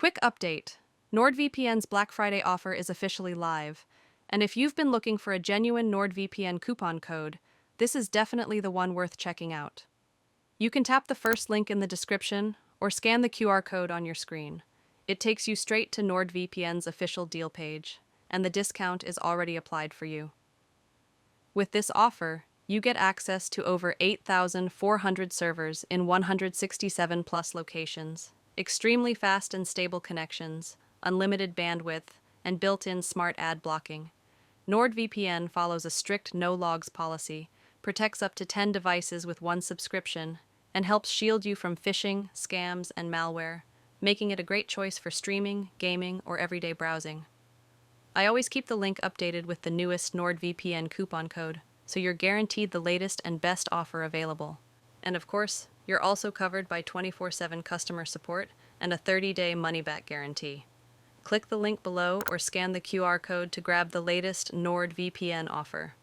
Quick update. NordVPN's Black Friday offer is officially live, and if you've been looking for a genuine NordVPN coupon code, this is definitely the one worth checking out. You can tap the first link in the description or scan the QR code on your screen. It takes you straight to NordVPN's official deal page, and the discount is already applied for you. With this offer, you get access to over 8,400 servers in 167 plus locations, extremely fast and stable connections, unlimited bandwidth, and built-in smart ad blocking. NordVPN follows a strict no-logs policy, protects up to 10 devices with one subscription, and helps shield you from phishing, scams, and malware, making it a great choice for streaming, gaming, or everyday browsing. I always keep the link updated with the newest NordVPN coupon code, so you're guaranteed the latest and best offer available. And of course, you're also covered by 24/7 customer support and a 30-day money-back guarantee. Click the link below or scan the QR code to grab the latest NordVPN offer.